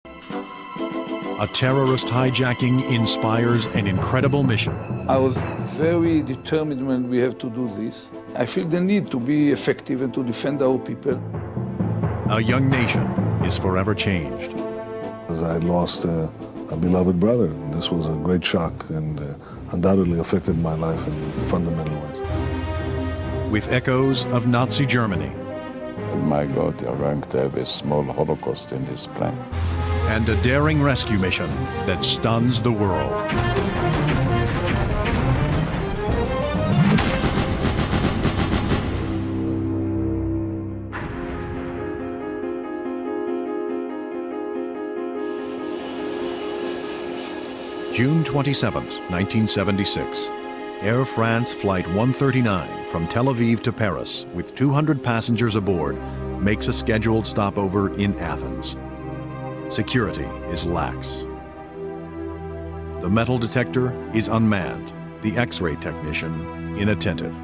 A terrorist hijacking inspires an incredible mission. I was very determined when we have to do this. I feel the need to be effective and to defend our people. A young nation is forever changed. As I lost a beloved brother, this was a great shock and undoubtedly affected my life in fundamental ways. With echoes of Nazi Germany. My God, you're going to have a small Holocaust in this plane. And a daring rescue mission that stuns the world. June 27th, 1976. Air France Flight 139 from Tel Aviv to Paris with 200 passengers aboard makes a scheduled stopover in Athens. Security is lax. The metal detector is unmanned, the X-ray technician inattentive.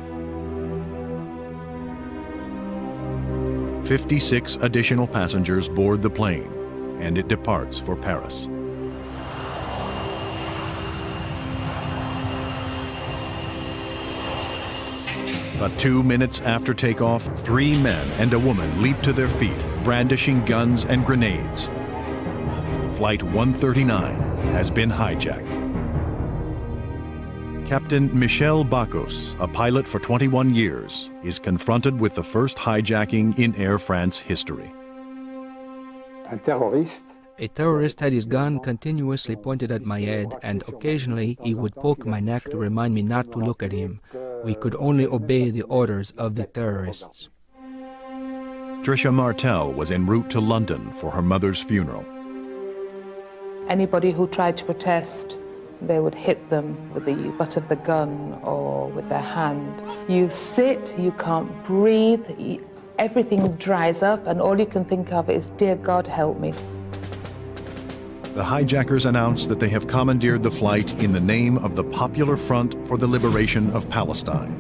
56 additional passengers board the plane, and it departs for Paris. But 2 minutes after takeoff, 3 men and a woman leap to their feet, brandishing guns and grenades. Flight 139 has been hijacked. Captain Michel Bacchus, a pilot for 21 years, is confronted with the first hijacking in Air France history. A terrorist had his gun continuously pointed at my head, and occasionally he would poke my neck to remind me not to look at him. We could only obey the orders of the terrorists. Tricia Martel was en route to London for her mother's funeral. Anybody who tried to protest, they would hit them with the butt of the gun or with their hand. You sit, you can't breathe, everything dries up, and all you can think of is, dear God, help me. The hijackers announced that they have commandeered the flight in the name of the Popular Front for the Liberation of Palestine,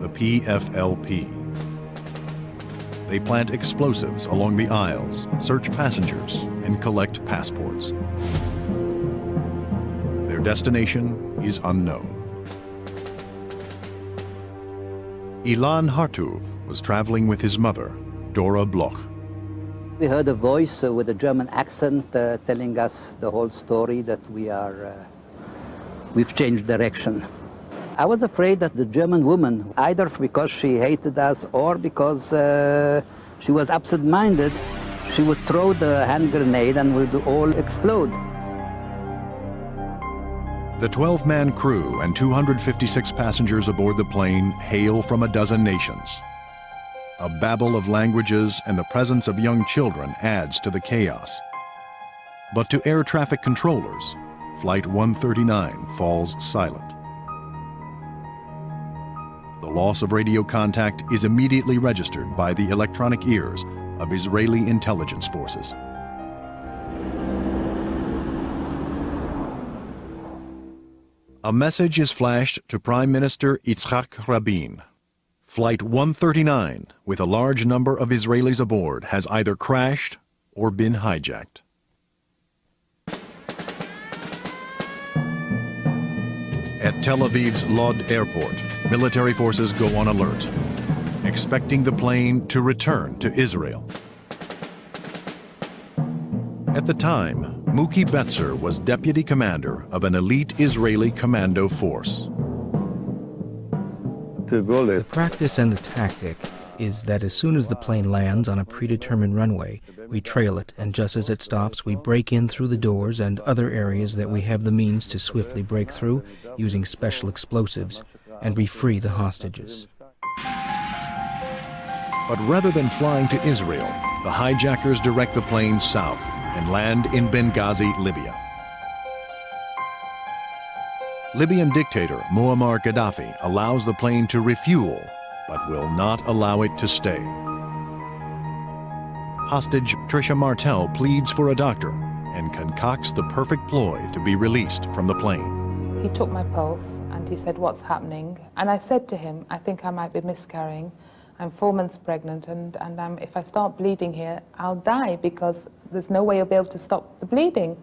the PFLP. They plant explosives along the aisles, search passengers, and collect passports. Their destination is unknown. Ilan Hartouv was traveling with his mother, Dora Bloch. We heard a voice with a German accent telling us the whole story that we've changed direction. I was afraid that the German woman, either because she hated us or because she was absent-minded, she would throw the hand grenade and we would all explode. The 12-man crew and 256 passengers aboard the plane hail from a dozen nations. A babble of languages and the presence of young children adds to the chaos. But to air traffic controllers, Flight 139 falls silent. The loss of radio contact is immediately registered by the electronic ears of Israeli intelligence forces. A message is flashed to Prime Minister Yitzhak Rabin. Flight 139, with a large number of Israelis aboard, has either crashed or been hijacked. At Tel Aviv's Lod Airport, military forces go on alert, expecting the plane to return to Israel. At the time, Muki Betzer was deputy commander of an elite Israeli commando force. The practice and the tactic is that as soon as the plane lands on a predetermined runway, we trail it, and just as it stops, we break in through the doors and other areas that we have the means to swiftly break through using special explosives, and we free the hostages. But rather than flying to Israel, the hijackers direct the plane south and land in Benghazi, Libya. Libyan dictator Muammar Gaddafi allows the plane to refuel, but will not allow it to stay. Hostage Tricia Martel pleads for a doctor and concocts the perfect ploy to be released from the plane. He took my pulse and he said, "What's happening?" And I said to him, "I think I might be miscarrying. I'm 4 months pregnant and if I start bleeding here, I'll die because there's no way you'll be able to stop the bleeding.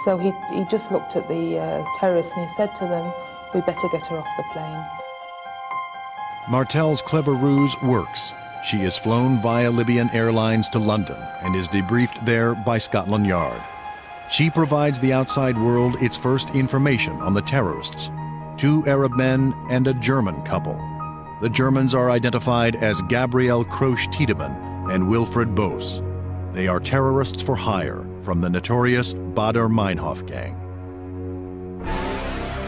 So he just looked at the terrorists and he said to them, we better get her off the plane. Martel's clever ruse works. She is flown via Libyan Airlines to London and is debriefed there by Scotland Yard. She provides the outside world its first information on the terrorists, 2 Arab men and a German couple. The Germans are identified as Gabriel Krosch-Tiedemann and Wilfried Boos. They are terrorists for hire from the notorious Baader-Meinhof gang.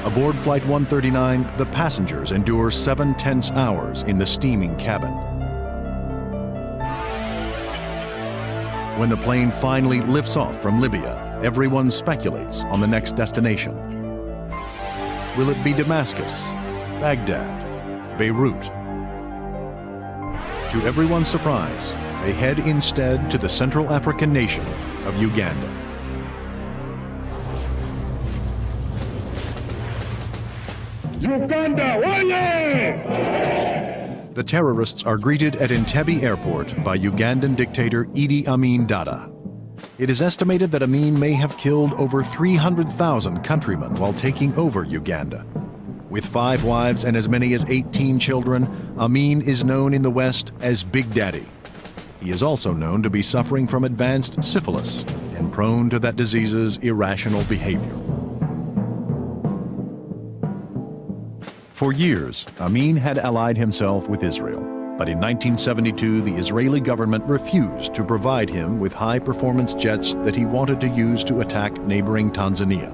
Aboard Flight 139, the passengers endure 7 tense hours in the steaming cabin. When the plane finally lifts off from Libya, everyone speculates on the next destination. Will it be Damascus, Baghdad, Beirut? To everyone's surprise, they head instead to the Central African nation of Uganda. Uganda, oye! The terrorists are greeted at Entebbe Airport by Ugandan dictator Idi Amin Dada. It is estimated that Amin may have killed over 300,000 countrymen while taking over Uganda. With 5 wives and as many as 18 children, Amin is known in the West as Big Daddy. He is also known to be suffering from advanced syphilis and prone to that disease's irrational behavior. For years, Amin had allied himself with Israel, but in 1972 the Israeli government refused to provide him with high-performance jets that he wanted to use to attack neighboring Tanzania.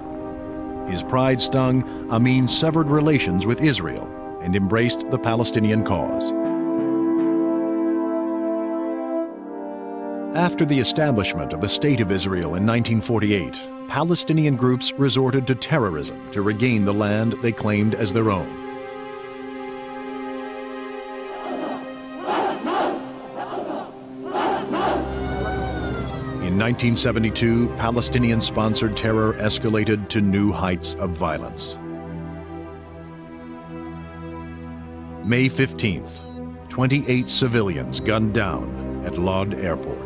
His pride stung, Amin severed relations with Israel and embraced the Palestinian cause. After the establishment of the State of Israel in 1948, Palestinian groups resorted to terrorism to regain the land they claimed as their own. In 1972, Palestinian-sponsored terror escalated to new heights of violence. May 15th, 28 civilians gunned down at Lod Airport.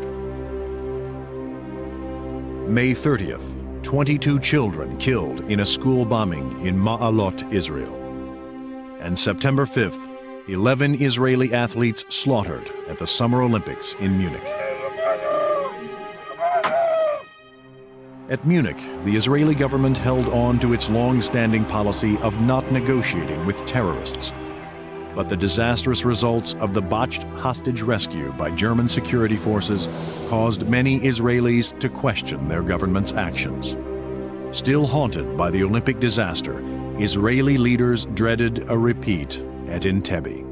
May 30th, 22 children killed in a school bombing in Ma'alot, Israel. And September 5th, 11 Israeli athletes slaughtered at the Summer Olympics in Munich. At Munich, the Israeli government held on to its long-standing policy of not negotiating with terrorists. But the disastrous results of the botched hostage rescue by German security forces caused many Israelis to question their government's actions. Still haunted by the Olympic disaster, Israeli leaders dreaded a repeat at Entebbe.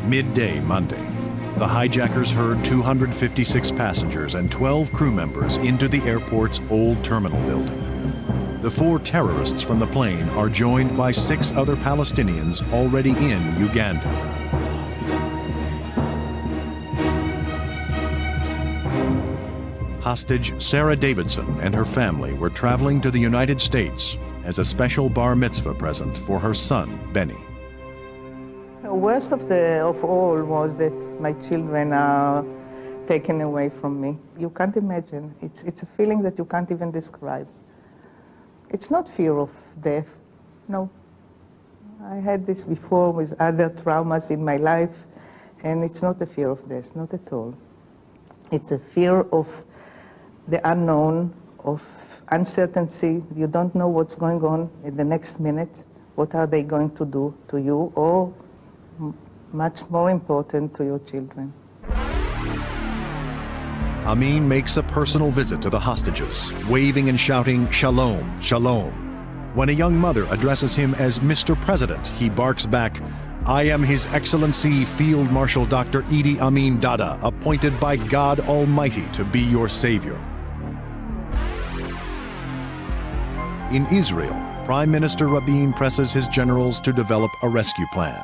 Midday Monday, the hijackers herd 256 passengers and 12 crew members into the airport's old terminal building. The 4 terrorists from the plane are joined by 6 other Palestinians already in Uganda. Hostage Sarah Davidson and her family were traveling to the United States as a special bar mitzvah present for her son, Benny. The worst of all was that my children are taken away from me. You can't imagine. It's a feeling that you can't even describe. It's not fear of death, no. I had this before with other traumas in my life, and it's not a fear of death, not at all. It's a fear of the unknown, of uncertainty. You don't know what's going on in the next minute. What are they going to do to you, or much more important, to your children. Amin makes a personal visit to the hostages, waving and shouting, "Shalom, shalom." When a young mother addresses him as Mr. President, he barks back, "I am His Excellency Field Marshal Dr. Idi Amin Dada, appointed by God Almighty to be your savior." In Israel, Prime Minister Rabin presses his generals to develop a rescue plan.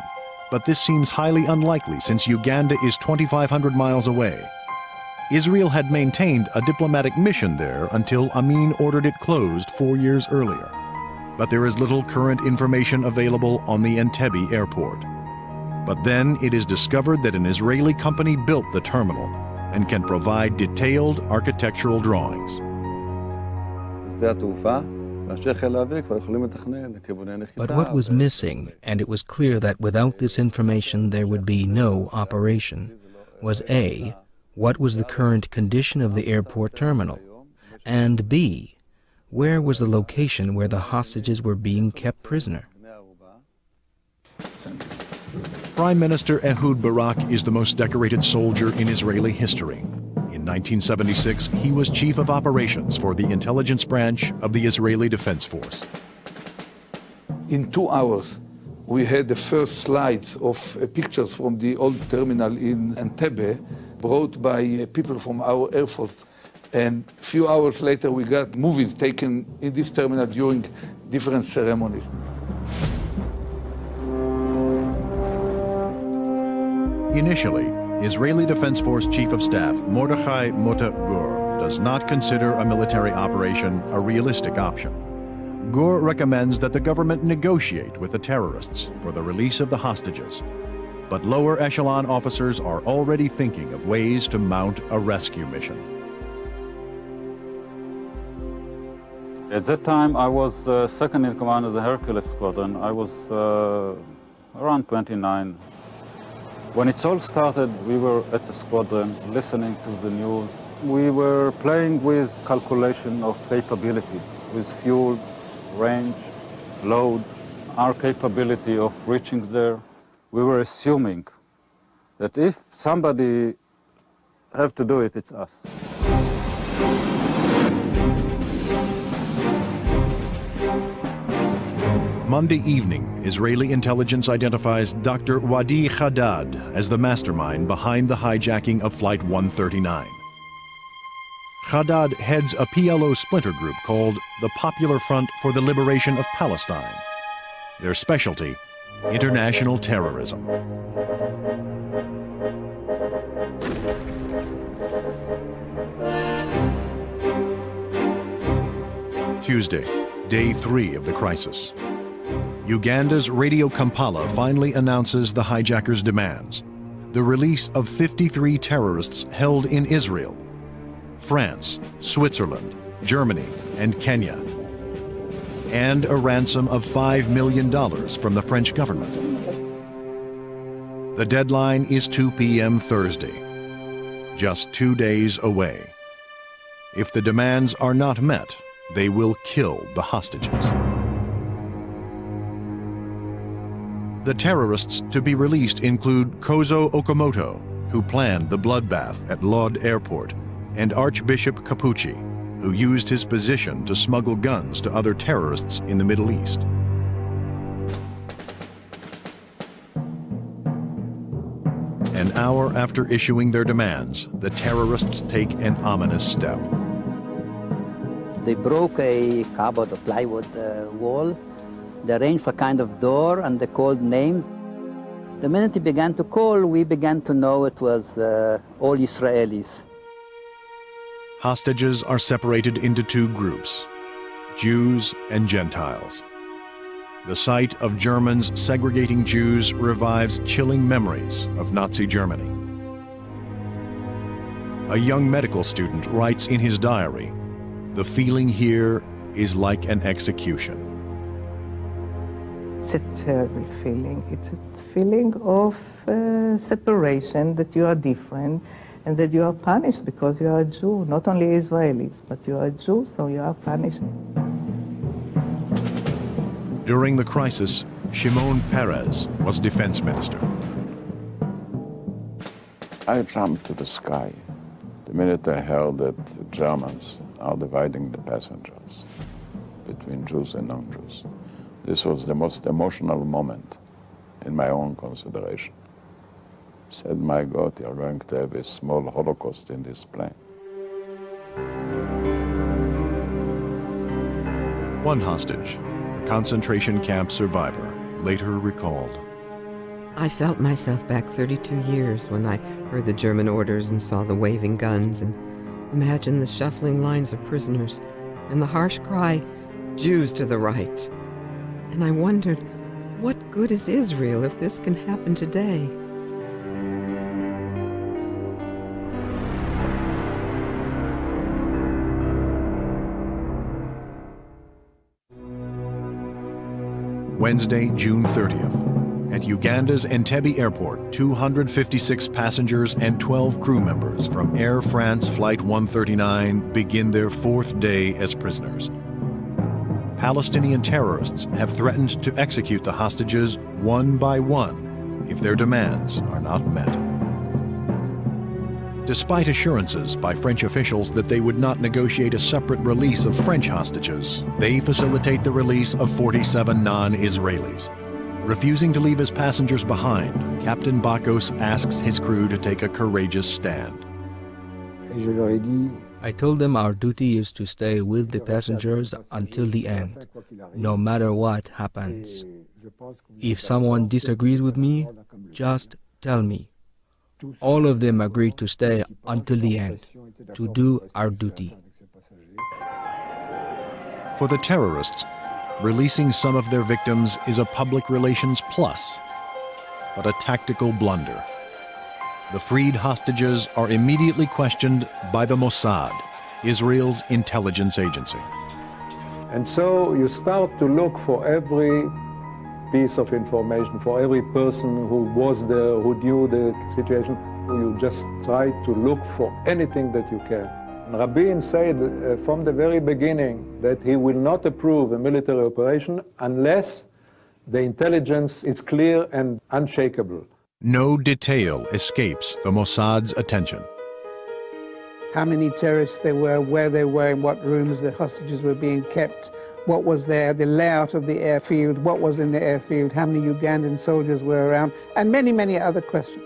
But this seems highly unlikely since Uganda is 2,500 miles away. Israel had maintained a diplomatic mission there until Amin ordered it closed 4 years earlier. But there is little current information available on the Entebbe airport. But then it is discovered that an Israeli company built the terminal and can provide detailed architectural drawings. But what was missing, and it was clear that without this information there would be no operation, was A, what was the current condition of the airport terminal, and B, where was the location where the hostages were being kept prisoner? Prime Minister Ehud Barak is the most decorated soldier in Israeli history. In 1976, he was chief of operations for the intelligence branch of the Israeli Defense Force. In 2 hours, we had the first slides of pictures from the old terminal in Entebbe, brought by people from our Air Force. And a few hours later, we got movies taken in this terminal during different ceremonies. Initially, Israeli Defense Force Chief of Staff Mordechai Mota Gur does not consider a military operation a realistic option. Gur recommends that the government negotiate with the terrorists for the release of the hostages. But lower echelon officers are already thinking of ways to mount a rescue mission. At that time, I was second in command of the Hercules Squadron. I was around 29. When it all started, we were at the squadron, listening to the news. We were playing with calculation of capabilities, with fuel, range, load, our capability of reaching there. We were assuming that if somebody have to do it, it's us. Monday evening, Israeli intelligence identifies Dr. Wadi Haddad as the mastermind behind the hijacking of Flight 139. Haddad heads a PLO splinter group called the Popular Front for the Liberation of Palestine. Their specialty, international terrorism. Tuesday, day 3 of the crisis. Uganda's Radio Kampala finally announces the hijackers' demands: the release of 53 terrorists held in Israel, France, Switzerland, Germany, and Kenya, and a ransom of $5 million from the French government. The deadline is 2 p.m. Thursday, just 2 days away. If the demands are not met, they will kill the hostages. The terrorists to be released include Kozo Okamoto, who planned the bloodbath at Lod Airport, and Archbishop Capucci, who used his position to smuggle guns to other terrorists in the Middle East. An hour after issuing their demands, the terrorists take an ominous step. They broke a cupboard or plywood wall. They arranged for a kind of door, and they called names. The minute he began to call, we began to know it was all Israelis. Hostages are separated into 2 groups, Jews and Gentiles. The sight of Germans segregating Jews revives chilling memories of Nazi Germany. A young medical student writes in his diary, "The feeling here is like an execution." It's a terrible feeling. It's a feeling of separation, that you are different and that you are punished because you are a Jew. Not only Israelis, but you are a Jew, so you are punished. During the crisis, Shimon Peres was defense minister. I jumped to the sky the minute I heard that the Germans are dividing the passengers between Jews and non-Jews. This was the most emotional moment in my own consideration. I said, my God, you're going to have a small Holocaust in this plane. One hostage, a concentration camp survivor, later recalled. I felt myself back 32 years when I heard the German orders and saw the waving guns and imagined the shuffling lines of prisoners and the harsh cry, "Jews to the right." And I wondered, what good is Israel if this can happen today? Wednesday, June 30th. At Uganda's Entebbe Airport, 256 passengers and 12 crew members from Air France Flight 139 begin their fourth day as prisoners. Palestinian terrorists have threatened to execute the hostages one by one if their demands are not met. Despite assurances by French officials that they would not negotiate a separate release of French hostages, they facilitate the release of 47 non-Israelis. Refusing to leave his passengers behind, Captain Bakos asks his crew to take a courageous stand. I told them our duty is to stay with the passengers until the end, no matter what happens. If someone disagrees with me, just tell me. All of them agreed to stay until the end, to do our duty. For the terrorists, releasing some of their victims is a public relations plus, but a tactical blunder. The freed hostages are immediately questioned by the Mossad, Israel's intelligence agency. And so you start to look for every piece of information, for every person who was there, who knew the situation. You just try to look for anything that you can. Rabin said from the very beginning that he will not approve a military operation unless the intelligence is clear and unshakable. No detail escapes the Mossad's attention. How many terrorists there were, where they were, in what rooms the hostages were being kept, what was there, the layout of the airfield, what was in the airfield, how many Ugandan soldiers were around, and many, many other questions.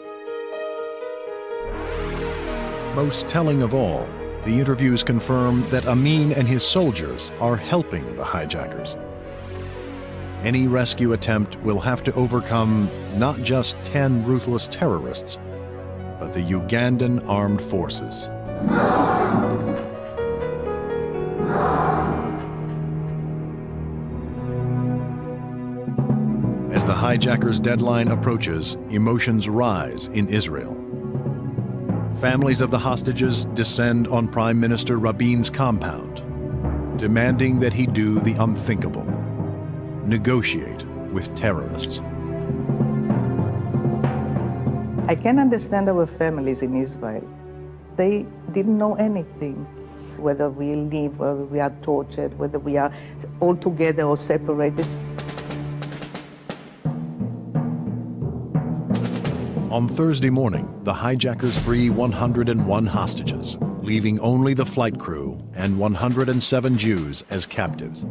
Most telling of all, the interviews confirm that Amin and his soldiers are helping the hijackers. Any rescue attempt will have to overcome not just 10 ruthless terrorists, but the Ugandan armed forces. As the hijackers' deadline approaches, emotions rise in Israel. Families of the hostages descend on Prime Minister Rabin's compound, demanding that he do the unthinkable, negotiate with terrorists. I can understand our families in Israel. They didn't know anything, whether we live, whether we are tortured, whether we are all together or separated. On Thursday morning, the hijackers free 101 hostages, leaving only the flight crew and 107 Jews as captives.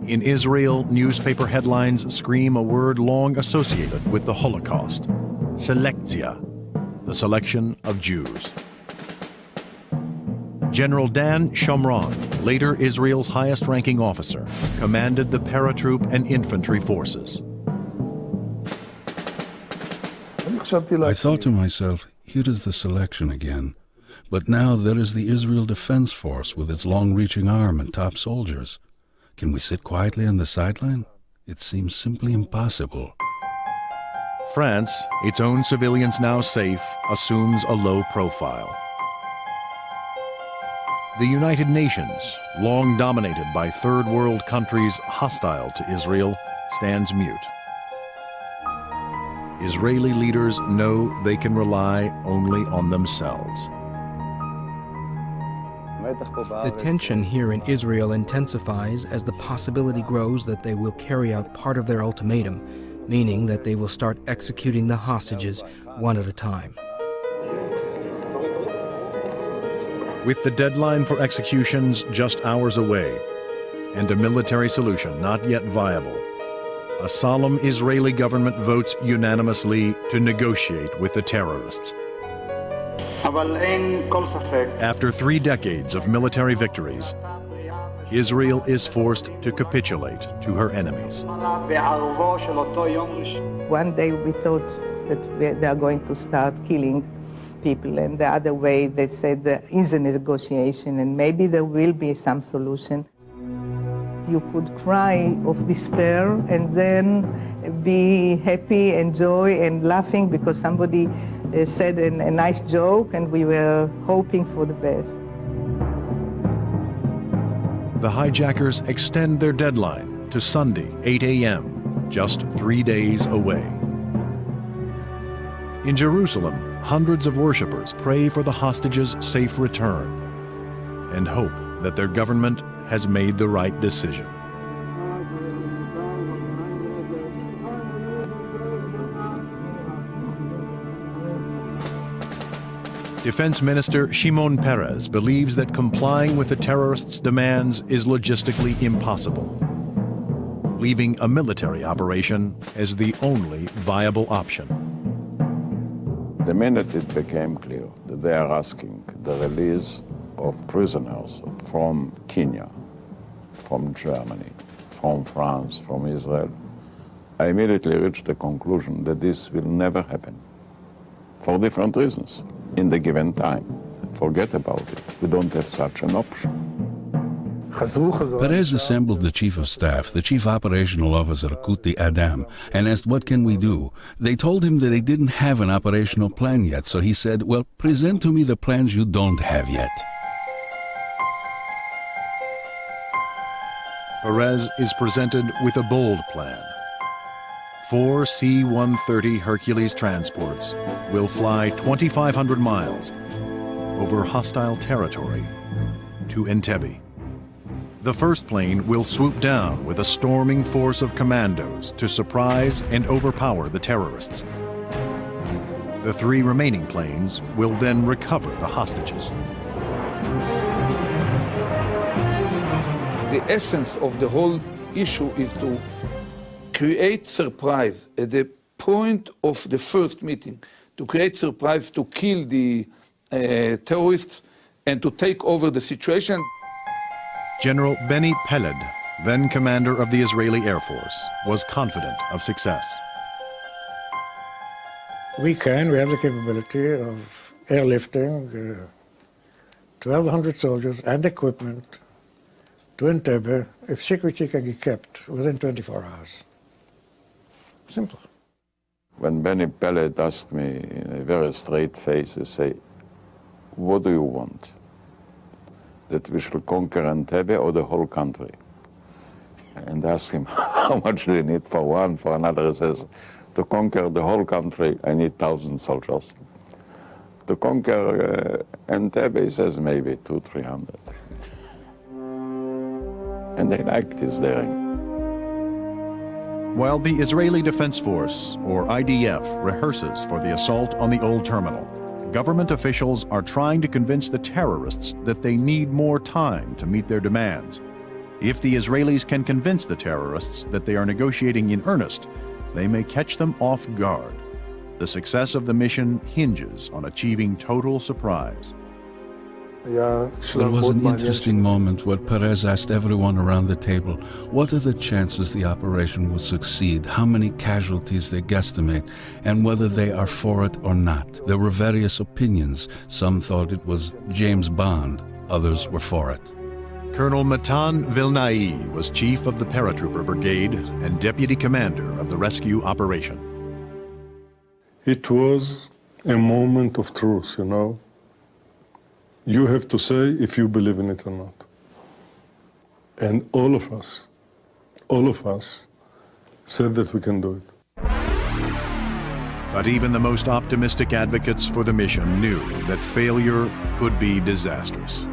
In Israel, newspaper headlines scream a word long associated with the Holocaust: selektia, the selection of Jews. General Dan Shomron, later Israel's highest-ranking officer, commanded the paratroop and infantry forces. I thought to myself, here is the selection again. But now there is the Israel Defense Force with its long-reaching arm and top soldiers. Can we sit quietly on the sideline? It seems simply impossible. France, its own civilians now safe, assumes a low profile. The United Nations, long dominated by third world countries hostile to Israel, stands mute. Israeli leaders know they can rely only on themselves. The tension here in Israel intensifies as the possibility grows that they will carry out part of their ultimatum, meaning that they will start executing the hostages one at a time. With the deadline for executions just hours away, and a military solution not yet viable, a solemn Israeli government votes unanimously to negotiate with the terrorists. After 3 decades of military victories, Israel is forced to capitulate to her enemies. One day we thought that they are going to start killing people. And the other way, they said there is a negotiation and maybe there will be some solution. You could cry of despair and then be happy and joy and laughing because somebody said a nice joke and we were hoping for the best. The hijackers extend their deadline to Sunday, 8 a.m., just 3 days away. In Jerusalem, hundreds of worshippers pray for the hostages' safe return and hope that their government has made the right decision. Defense Minister Shimon Peres believes that complying with the terrorists' demands is logistically impossible, leaving a military operation as the only viable option. The minute it became clear that they are asking the release of prisoners from Kenya, from Germany, from France, from Israel, I immediately reached the conclusion that this will never happen, for different reasons. In the given time, forget about it. We don't have such an option. Peres assembled the chief of staff, the chief operational officer, Kuti Adam, and asked, what can we do? They told him that they didn't have an operational plan yet, so he said, well, present to me the plans you don't have yet. Peres is presented with a bold plan. 4 C-130 Hercules transports will fly 2,500 miles over hostile territory to Entebbe. The first plane will swoop down with a storming force of commandos to surprise and overpower the terrorists. The 3 remaining planes will then recover the hostages. The essence of the whole issue is to create surprise at the point of the first meeting, to create surprise, to kill the terrorists and to take over the situation. General Benny Peled, then commander of the Israeli Air Force, was confident of success. We have the capability of airlifting 1,200 soldiers and equipment to Entebbe if security can be kept within 24 hours. Simple. When Benny Peled asked me in a very straight face, he said, what do you want? That we shall conquer Entebbe or the whole country? And I asked him, how much do you need for one? For another, he says, to conquer the whole country, I need 1,000 soldiers. To conquer Entebbe, he says, maybe 200-300. And they liked his daring. While the Israeli Defense Force, or IDF, rehearses for the assault on the old terminal, government officials are trying to convince the terrorists that they need more time to meet their demands. If the Israelis can convince the terrorists that they are negotiating in earnest, they may catch them off guard. The success of the mission hinges on achieving total surprise. It was an interesting moment where Peres asked everyone around the table, what are the chances the operation will succeed, how many casualties they guesstimate, and whether they are for it or not. There were various opinions. Some thought it was James Bond, others were for it. Colonel Matan Vilnai was chief of the paratrooper brigade and deputy commander of the rescue operation. It was a moment of truth, you know. You have to say if you believe in it or not. And all of us said that we can do it. But even the most optimistic advocates for the mission knew that failure could be disastrous.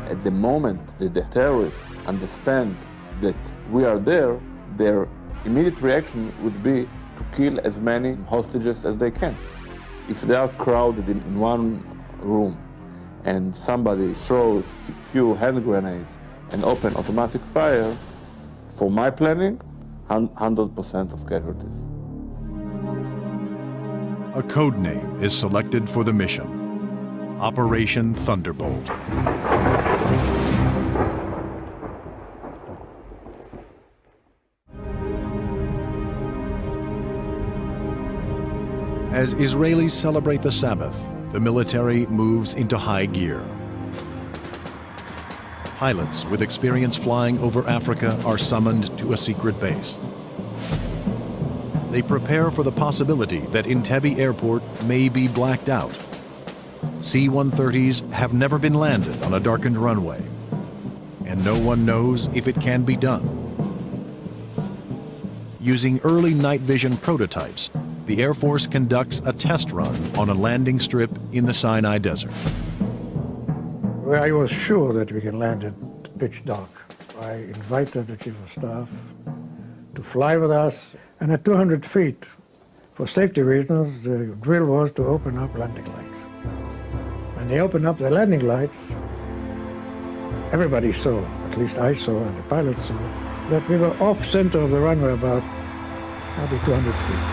At the moment that the terrorists understand that we are there, their immediate reaction would be to kill as many hostages as they can. If they are crowded in one room and somebody throws a few hand grenades and open automatic fire, for my planning, 100% of casualties. A code name is selected for the mission, Operation Thunderbolt. As Israelis celebrate the Sabbath, the military moves into high gear. Pilots with experience flying over Africa are summoned to a secret base. They prepare for the possibility that Entebbe Airport may be blacked out. C-130s have never been landed on a darkened runway, and no one knows if it can be done. Using early night vision prototypes, the Air Force conducts a test run on a landing strip in the Sinai Desert. Well, I was sure that we can land at pitch dark. I invited the Chief of Staff to fly with us, and at 200 feet, for safety reasons, the drill was to open up landing lights. When they opened up the landing lights, everybody saw, at least I saw and the pilots saw, that we were off center of the runway about maybe 200 feet.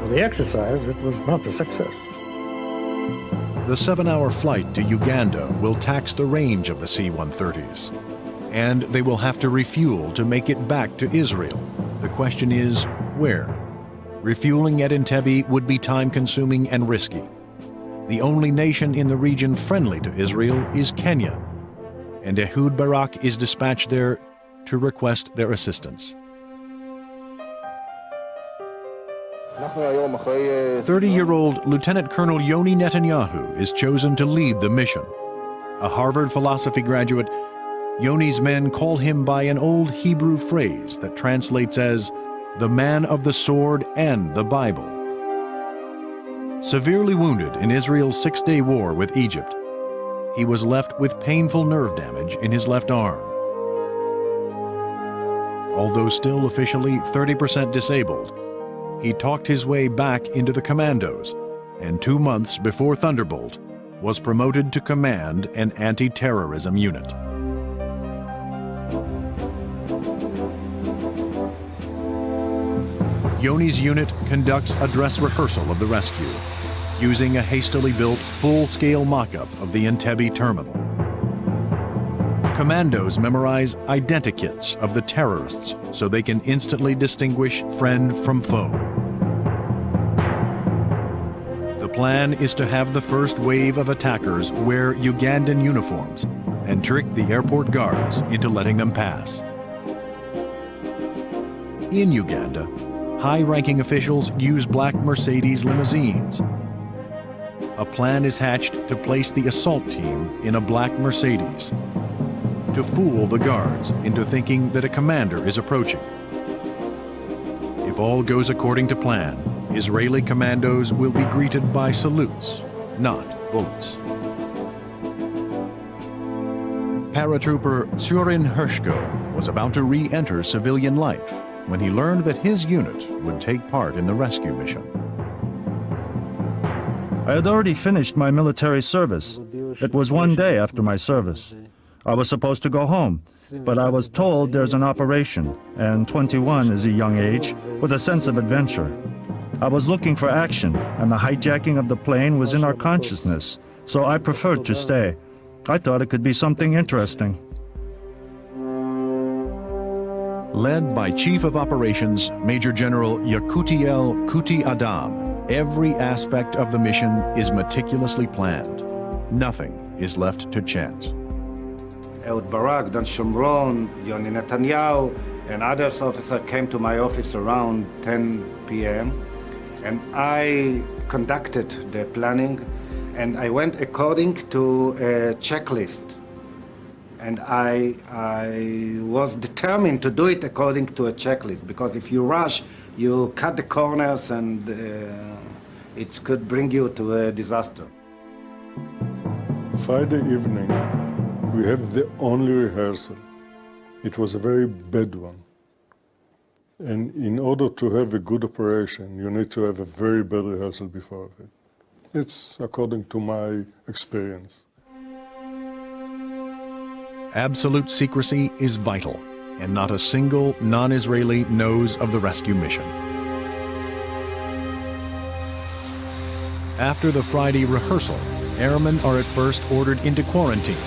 For the exercise, it was not a success. The 7-hour flight to Uganda will tax the range of the C-130s, and they will have to refuel to make it back to Israel. The question is, where? Refueling at Entebbe would be time-consuming and risky. The only nation in the region friendly to Israel is Kenya, and Ehud Barak is dispatched there to request their assistance. 30-year-old Lieutenant Colonel Yoni Netanyahu is chosen to lead the mission. A Harvard philosophy graduate, Yoni's men call him by an old Hebrew phrase that translates as the man of the sword and the Bible. Severely wounded in Israel's 6-day war with Egypt, he was left with painful nerve damage in his left arm. Although still officially 30% disabled, he talked his way back into the commandos, and 2 months before Thunderbolt, was promoted to command an anti-terrorism unit. Yoni's unit conducts a dress rehearsal of the rescue, using a hastily built full-scale mock-up of the Entebbe terminal. Commandos memorize identikits of the terrorists so they can instantly distinguish friend from foe. The plan is to have the first wave of attackers wear Ugandan uniforms and trick the airport guards into letting them pass. In Uganda, high-ranking officials use black Mercedes limousines. A plan is hatched to place the assault team in a black Mercedes, to fool the guards into thinking that a commander is approaching. If all goes according to plan, Israeli commandos will be greeted by salutes, not bullets. Paratrooper Tsurin Hershko was about to re-enter civilian life when he learned that his unit would take part in the rescue mission. I had already finished my military service. It was 1 day after my service. I was supposed to go home, but I was told there's an operation, and 21 is a young age with a sense of adventure. I was looking for action, and the hijacking of the plane was in our consciousness, so I preferred to stay. I thought it could be something interesting. Led by Chief of Operations Major General Yakutiel Kuti Adam, every aspect of the mission is meticulously planned. Nothing is left to chance. Ehud Barak, Dan Shomron, Yoni Netanyahu, and other officers came to my office around 10 p.m. and I conducted the planning, and I went according to a checklist. And I was determined to do it according to a checklist, because if you rush, you cut the corners and it could bring you to a disaster. Friday evening, we have the only rehearsal. It was a very bad one. And in order to have a good operation, you need to have a very bad rehearsal before of it. It's according to my experience. Absolute secrecy is vital, and not a single non-Israeli knows of the rescue mission. After the Friday rehearsal, airmen are at first ordered into quarantine,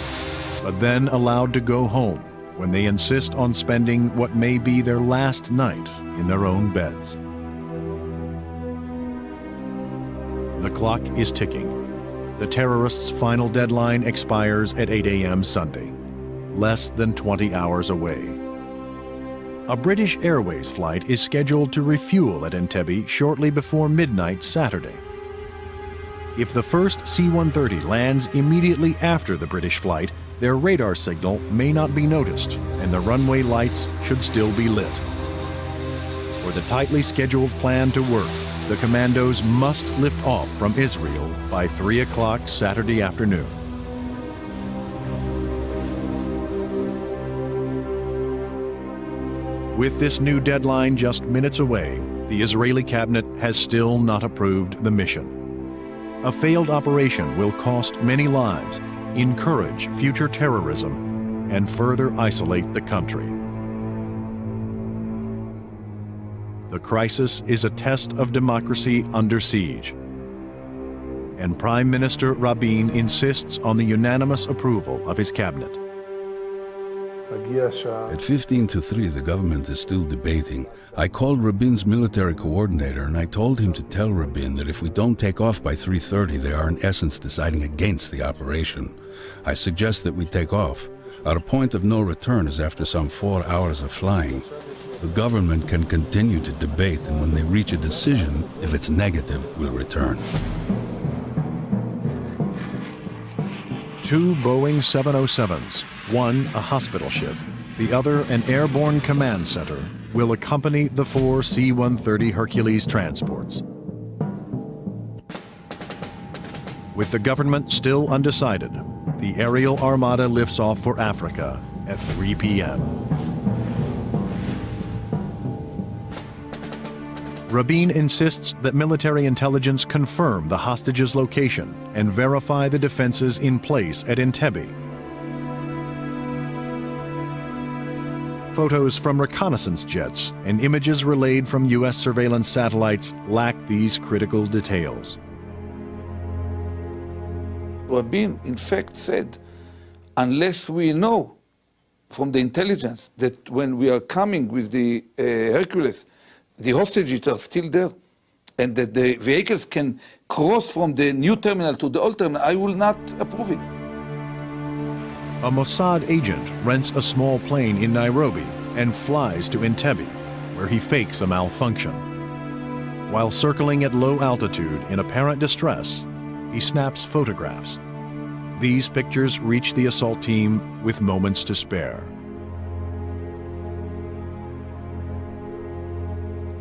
but then allowed to go home when they insist on spending what may be their last night in their own beds. The clock is ticking. The terrorists' final deadline expires at 8 a.m. Sunday, less than 20 hours away. A British Airways flight is scheduled to refuel at Entebbe shortly before midnight Saturday. If the first C-130 lands immediately after the British flight, their radar signal may not be noticed and the runway lights should still be lit. For the tightly scheduled plan to work, the commandos must lift off from Israel by 3 o'clock Saturday afternoon. With this new deadline just minutes away, the Israeli cabinet has still not approved the mission. A failed operation will cost many lives, encourage future terrorism, and further isolate the country. The crisis is a test of democracy under siege, and Prime Minister Rabin insists on the unanimous approval of his cabinet. At 15 to 3, the government is still debating. I called Rabin's military coordinator and I told him to tell Rabin that if we don't take off by 3:30, they are in essence deciding against the operation. I suggest that we take off. Our point of no return is after some 4 hours of flying. The government can continue to debate, and when they reach a decision, if it's negative, we'll return. 2 Boeing 707s, one a hospital ship, the other an airborne command center, will accompany the 4 C-130 Hercules transports. With the government still undecided, the aerial armada lifts off for Africa at 3 p.m. Rabin insists that military intelligence confirm the hostages' location and verify the defenses in place at Entebbe. Photos from reconnaissance jets and images relayed from U.S. surveillance satellites lack these critical details. Rabin, in fact, said, unless we know from the intelligence that when we are coming with the Hercules, the hostages are still there, and that the vehicles can cross from the new terminal to the old terminal, I will not approve it. A Mossad agent rents a small plane in Nairobi and flies to Entebbe, where he fakes a malfunction. While circling at low altitude in apparent distress, he snaps photographs. These pictures reach the assault team with moments to spare.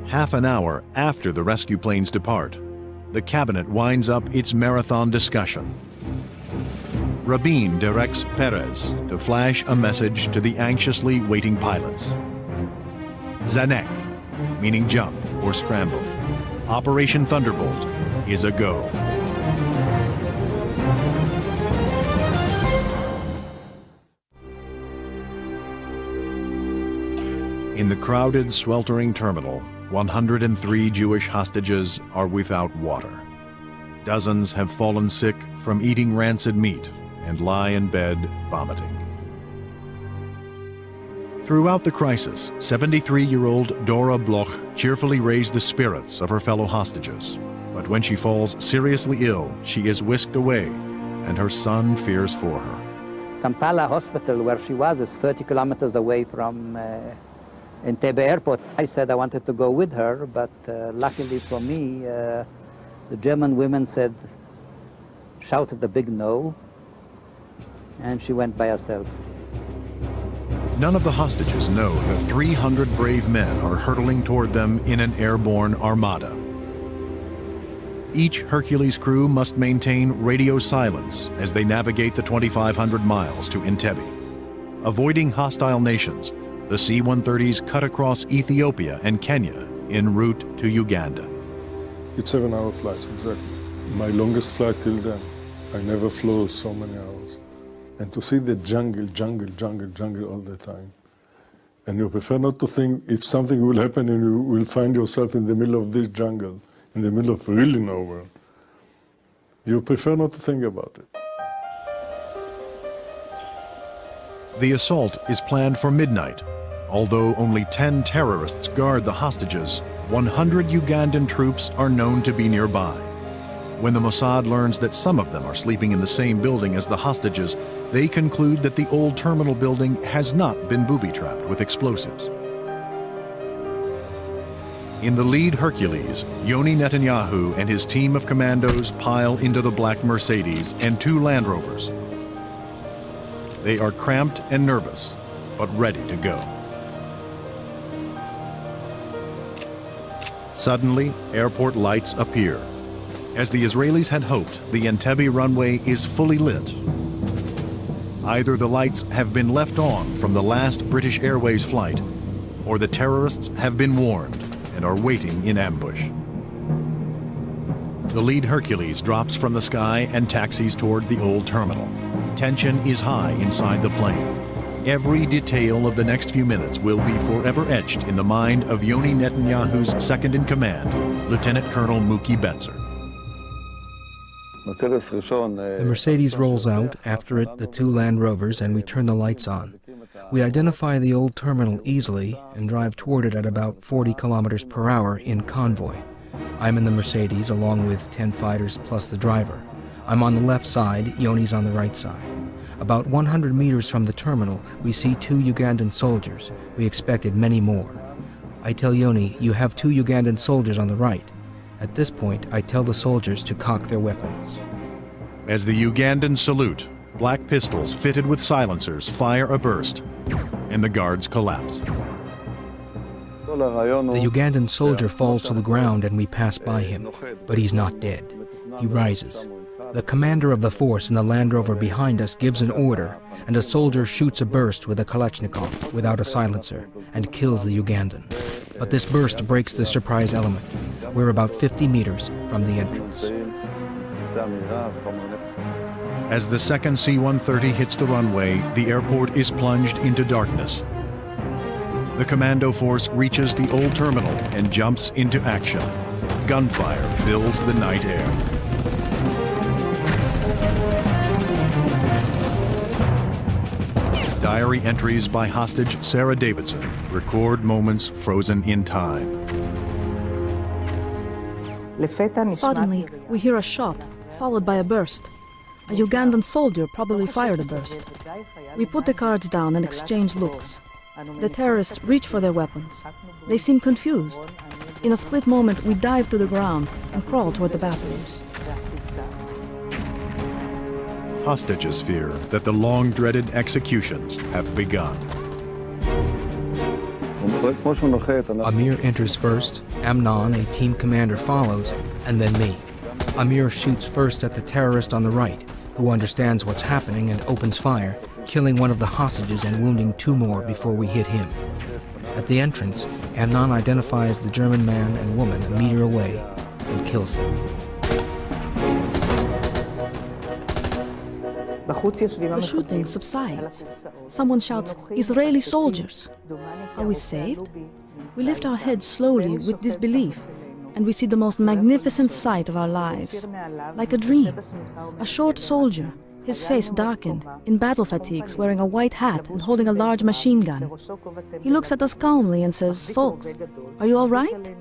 Half an hour after the rescue planes depart, the cabinet winds up its marathon discussion. Rabin directs Perez to flash a message to the anxiously waiting pilots. Zanek, meaning jump or scramble. Operation Thunderbolt is a go. In the crowded, sweltering terminal, 103 Jewish hostages are without water. Dozens have fallen sick from eating rancid meat and lie in bed vomiting. Throughout the crisis, 73-year-old Dora Bloch cheerfully raised the spirits of her fellow hostages. But when she falls seriously ill, she is whisked away, and her son fears for her. Kampala Hospital, where she was, is 30 kilometers away from Entebbe Airport. I said I wanted to go with her, but luckily for me, the German women shouted a big no, and she went by herself. None of the hostages know the 300 brave men are hurtling toward them in an airborne armada. Each Hercules crew must maintain radio silence as they navigate the 2,500 miles to Entebbe. Avoiding hostile nations, the C-130s cut across Ethiopia and Kenya en route to Uganda. It's 7-hour flights, exactly. My longest flight till then. I never flew so many hours. And to see the jungle all the time. And you prefer not to think if something will happen and you will find yourself in the middle of this jungle, in the middle of really nowhere. You prefer not to think about it. The assault is planned for midnight. Although only 10 terrorists guard the hostages, 100 Ugandan troops are known to be nearby. When the Mossad learns that some of them are sleeping in the same building as the hostages, they conclude that the old terminal building has not been booby-trapped with explosives. In the lead Hercules, Yoni Netanyahu and his team of commandos pile into the black Mercedes and 2 Land Rovers. They are cramped and nervous, but ready to go. Suddenly, airport lights appear. As the Israelis had hoped, the Entebbe runway is fully lit. Either the lights have been left on from the last British Airways flight, or the terrorists have been warned and are waiting in ambush. The lead Hercules drops from the sky and taxis toward the old terminal. Tension is high inside the plane. Every detail of the next few minutes will be forever etched in the mind of Yoni Netanyahu's second-in-command, Lieutenant Colonel Mookie Betzer. The Mercedes rolls out, after it the 2 Land Rovers, and we turn the lights on. We identify the old terminal easily and drive toward it at about 40 kilometers per hour in convoy. I'm in the Mercedes along with 10 fighters plus the driver. I'm on the left side, Yoni's on the right side. About 100 meters from the terminal, we see 2 Ugandan soldiers. We expected many more. I tell Yoni, you have 2 Ugandan soldiers on the right. At this point, I tell the soldiers to cock their weapons. As the Ugandans salute, black pistols fitted with silencers fire a burst, and the guards collapse. The Ugandan soldier falls to the ground and we pass by him, but he's not dead. He rises. The commander of the force in the Land Rover behind us gives an order, and a soldier shoots a burst with a Kalashnikov without a silencer and kills the Ugandan. But this burst breaks the surprise element. We're about 50 meters from the entrance. As the second C-130 hits the runway, the airport is plunged into darkness. The commando force reaches the old terminal and jumps into action. Gunfire fills the night air. Diary entries by hostage Sarah Davidson record moments frozen in time. Suddenly, we hear a shot, followed by a burst. A Ugandan soldier probably fired a burst. We put the cards down and exchange looks. The terrorists reach for their weapons. They seem confused. In a split moment, we dive to the ground and crawl toward the bathrooms. Hostages fear that the long-dreaded executions have begun. Amir enters first, Amnon, a team commander, follows, and then me. Amir shoots first at the terrorist on the right, who understands what's happening and opens fire, killing one of the hostages and wounding 2 more before we hit him. At the entrance, Amnon identifies the German man and woman a meter away and kills him. The shooting subsides. Someone shouts, "Israeli soldiers!" Are we saved? We lift our heads slowly with disbelief, and we see the most magnificent sight of our lives. Like a dream. A short soldier, his face darkened, in battle fatigues, wearing a white hat and holding a large machine gun. He looks at us calmly and says, "Folks, are you all right?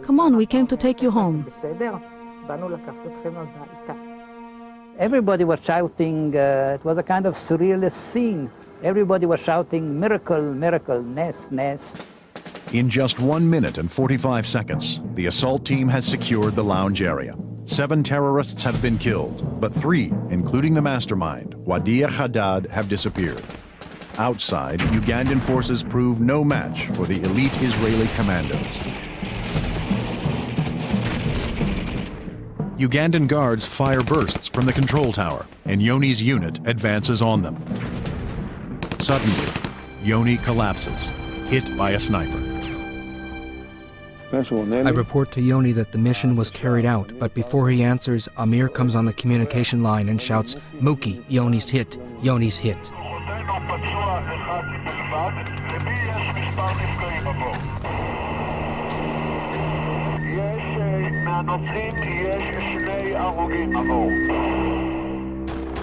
Come on, we came to take you home." Everybody was shouting, it was a kind of surrealist scene. Everybody was shouting, "Miracle, miracle, Nes, Nes." In just 1 minute and 45 seconds, the assault team has secured the lounge area. 7 terrorists have been killed, but 3, including the mastermind, Wadia Haddad, have disappeared. Outside, Ugandan forces prove no match for the elite Israeli commandos. Ugandan guards fire bursts from the control tower, and Yoni's unit advances on them. Suddenly, Yoni collapses, hit by a sniper. I report to Yoni that the mission was carried out, but before he answers, Amir comes on the communication line and shouts, "Mookie, Yoni's hit, Yoni's hit."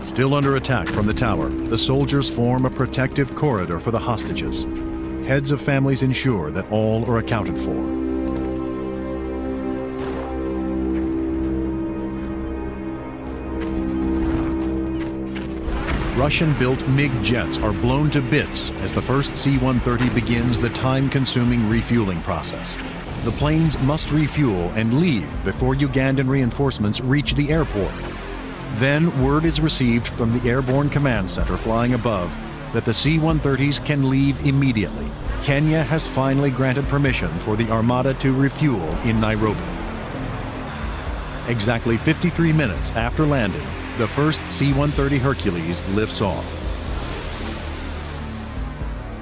Still under attack from the tower, the soldiers form a protective corridor for the hostages. Heads of families ensure that all are accounted for. Russian-built MiG jets are blown to bits as the first C-130 begins the time-consuming refueling process. The planes must refuel and leave before Ugandan reinforcements reach the airport. Then word is received from the Airborne Command Center flying above that the C-130s can leave immediately. Kenya has finally granted permission for the Armada to refuel in Nairobi. Exactly 53 minutes after landing, the first C-130 Hercules lifts off.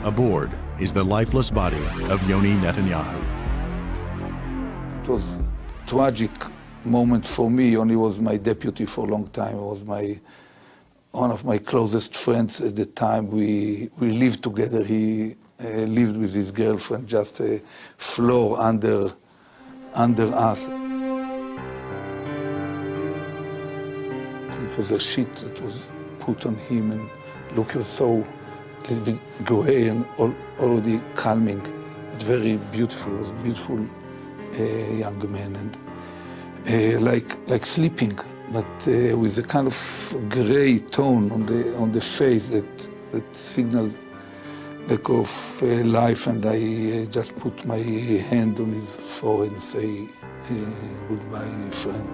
Aboard is the lifeless body of Yoni Netanyahu. It was a tragic moment for me. Yoni was my deputy for a long time. He was one of my closest friends at the time. We lived together. He lived with his girlfriend just a floor under us. It was a sheet that was put on him, and look, he was so a little bit gray and already calming, but very beautiful. He was a beautiful young man, and like sleeping, but with a kind of gray tone on the face that signals lack of life. And I just put my hand on his forehead and say goodbye, friend.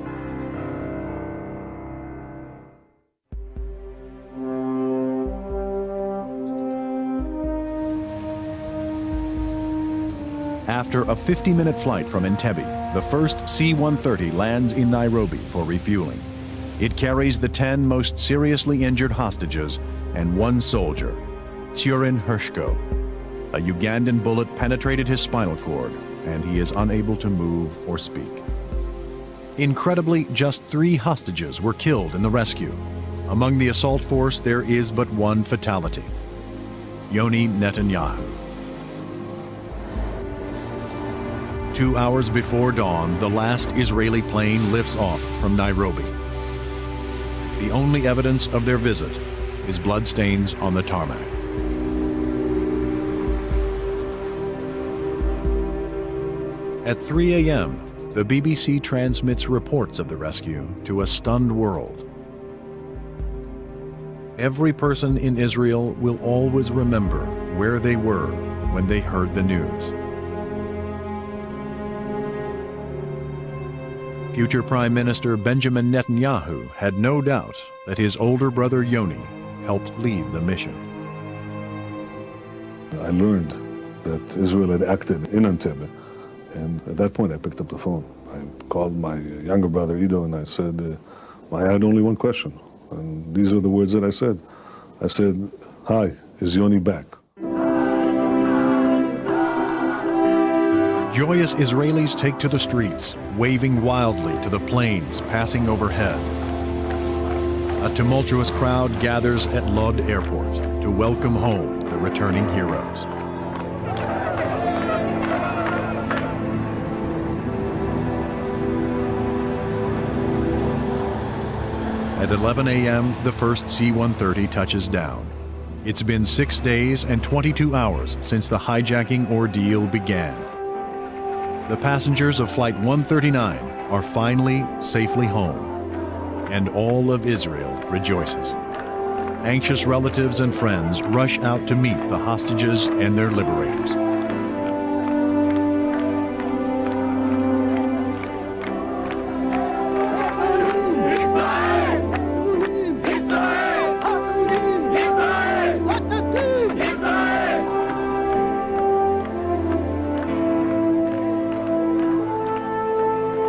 After a 50-minute flight from Entebbe, the first C-130 lands in Nairobi for refueling. It carries the 10 most seriously injured hostages and one soldier, Turin Hershko. A Ugandan bullet penetrated his spinal cord, and he is unable to move or speak. Incredibly, just 3 hostages were killed in the rescue. Among the assault force, there is but one fatality: Yoni Netanyahu. 2 hours before dawn, the last Israeli plane lifts off from Nairobi. The only evidence of their visit is bloodstains on the tarmac. At 3 a.m., the BBC transmits reports of the rescue to a stunned world. Every person in Israel will always remember where they were when they heard the news. Future Prime Minister Benjamin Netanyahu had no doubt that his older brother Yoni helped lead the mission. I learned that Israel had acted in Entebbe, and at that point I picked up the phone. I called my younger brother Ido and I said, I had only one question, and these are the words that I said. I said, "Hi, is Yoni back?" Joyous Israelis take to the streets, waving wildly to the planes passing overhead. A tumultuous crowd gathers at Lod Airport to welcome home the returning heroes. At 11 a.m., the first C-130 touches down. It's been 6 days and 22 hours since the hijacking ordeal began. The passengers of Flight 139 are finally safely home, and all of Israel rejoices. Anxious relatives and friends rush out to meet the hostages and their liberators.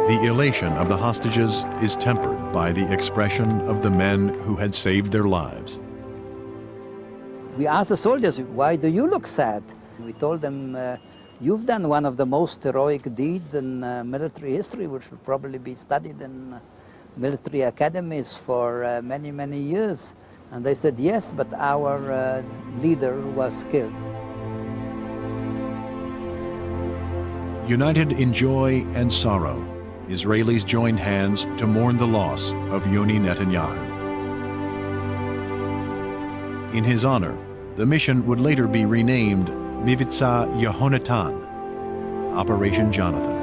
The elation of the hostages is tempered by the expression of the men who had saved their lives. We asked the soldiers, "Why do you look sad?" We told them, "You've done one of the most heroic deeds in military history, which will probably be studied in military academies for many, many years." And they said, "Yes, but our leader was killed." United in joy and sorrow, Israelis joined hands to mourn the loss of Yoni Netanyahu. In his honor, the mission would later be renamed Mivitza Yehonatan, Operation Jonathan.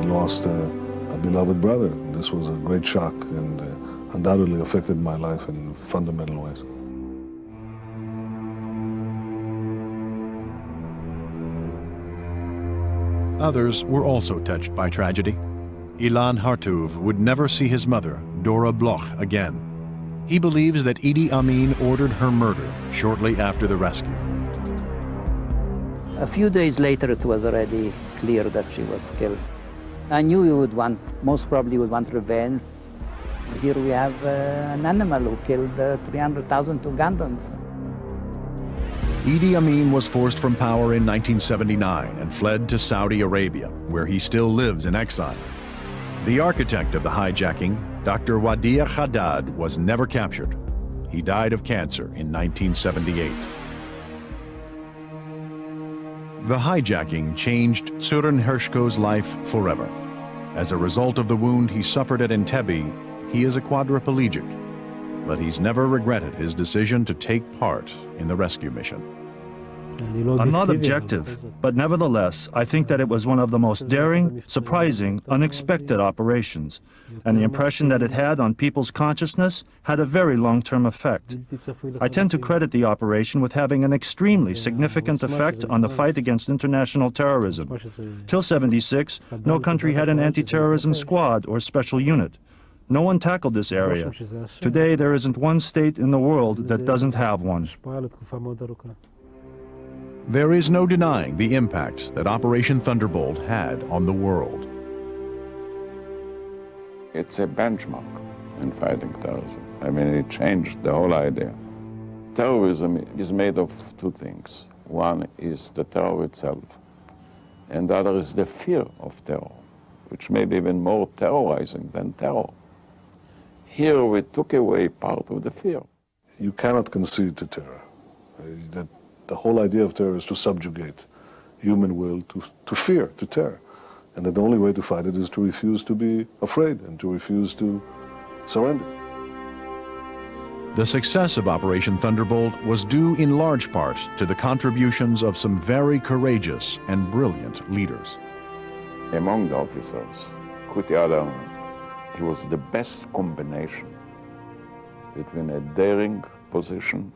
had lost a beloved brother. This was a great shock and undoubtedly affected my life in fundamental ways. Others were also touched by tragedy. Ilan Hartouv would never see his mother, Dora Bloch, again. He believes that Idi Amin ordered her murder shortly after the rescue. A few days later, it was already clear that she was killed. I knew you would want, most probably would want revenge. Here we have an animal who killed 300,000 Ugandans. Idi Amin was forced from power in 1979 and fled to Saudi Arabia, where he still lives in exile. The architect of the hijacking, Dr. Wadia Haddad, was never captured. He died of cancer in 1978. The hijacking changed Tsuren Hershko's life forever. As a result of the wound he suffered at Entebbe, he is a quadriplegic, but he's never regretted his decision to take part in the rescue mission. I'm not objective, but nevertheless, I think that it was one of the most daring, surprising, unexpected operations, and the impression that it had on people's consciousness had a very long-term effect. I tend to credit the operation with having an extremely significant effect on the fight against international terrorism. Till '76, no country had an anti-terrorism squad or special unit. No one tackled this area. Today, there isn't one state in the world that doesn't have one. There is no denying the impact that Operation Thunderbolt had on the world. It's a benchmark in fighting terrorism. I mean, it changed the whole idea. Terrorism is made of two things. One is the terror itself, and the other is the fear of terror, which made even more terrorizing than terror. Here we took away part of the fear. You cannot concede to terror. The whole idea of terror is to subjugate human will to fear, to terror. And that the only way to fight it is to refuse to be afraid and to refuse to surrender. The success of Operation Thunderbolt was due in large part to the contributions of some very courageous and brilliant leaders. Among the officers, Kuti Adam, he was the best combination between a daring position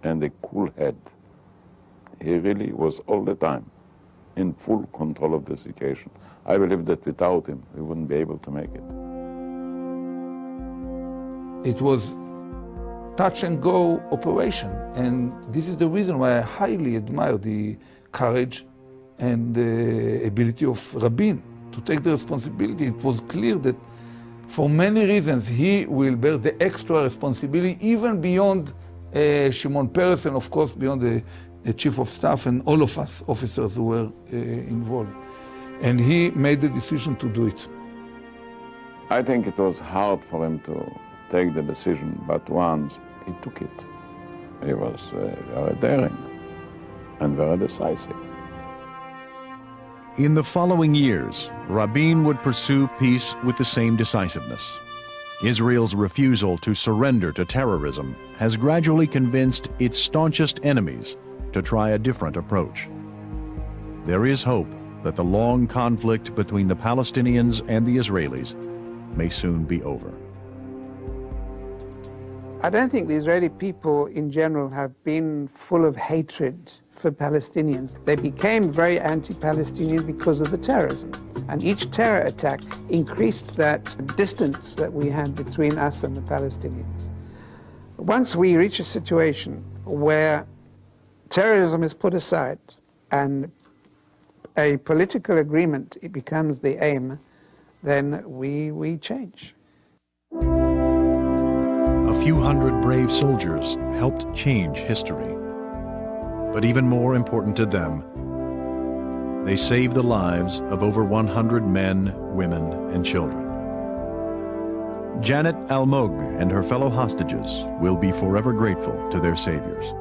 and a cool head. He really was all the time in full control of the situation. I believe that without him, we wouldn't be able to make it. It was touch and go operation, and this is the reason why I highly admire the courage and the ability of Rabin to take the responsibility. It was clear that for many reasons he will bear the extra responsibility, even beyond Shimon Peres, and of course beyond the chief of staff and all of us officers who were involved. And he made the decision to do it. I think it was hard for him to take the decision, but once he took it, he was very daring and very decisive. In the following years, Rabin would pursue peace with the same decisiveness. Israel's refusal to surrender to terrorism has gradually convinced its staunchest enemies to try a different approach. There is hope that the long conflict between the Palestinians and the Israelis may soon be over. I don't think the Israeli people in general have been full of hatred for Palestinians. They became very anti-Palestinian because of the terrorism. And each terror attack increased that distance that we had between us and the Palestinians. Once we reach a situation where terrorism is put aside and a political agreement, it becomes the aim, then we change. A few hundred brave soldiers helped change history. But even more important to them, they saved the lives of over 100 men, women, and children. Janet Almog and her fellow hostages will be forever grateful to their saviors.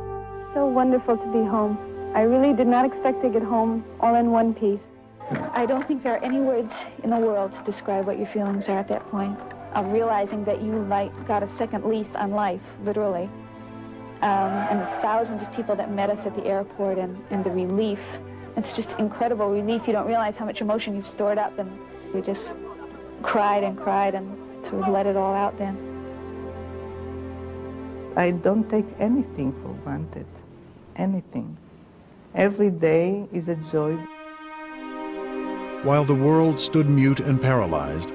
So wonderful to be home. I really did not expect to get home all in one piece. I don't think there are any words in the world to describe what your feelings are at that point, of realizing that you got a second lease on life, literally. And the thousands of people that met us at the airport and the relief It's just incredible relief. You don't realize how much emotion you've stored up, and we just cried and sort of let it all out then. I don't take anything for granted, anything. Every day is a joy. While the world stood mute and paralyzed,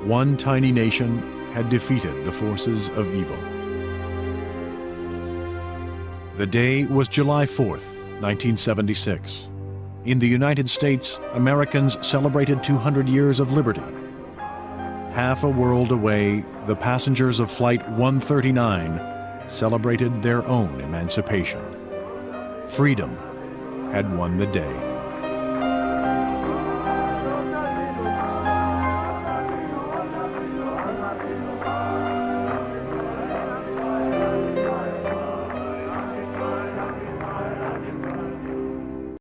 one tiny nation had defeated the forces of evil. The day was July 4th, 1976. In the United States, Americans celebrated 200 years of liberty. Half a world away, the passengers of Flight 139 celebrated their own emancipation. Freedom had won the day.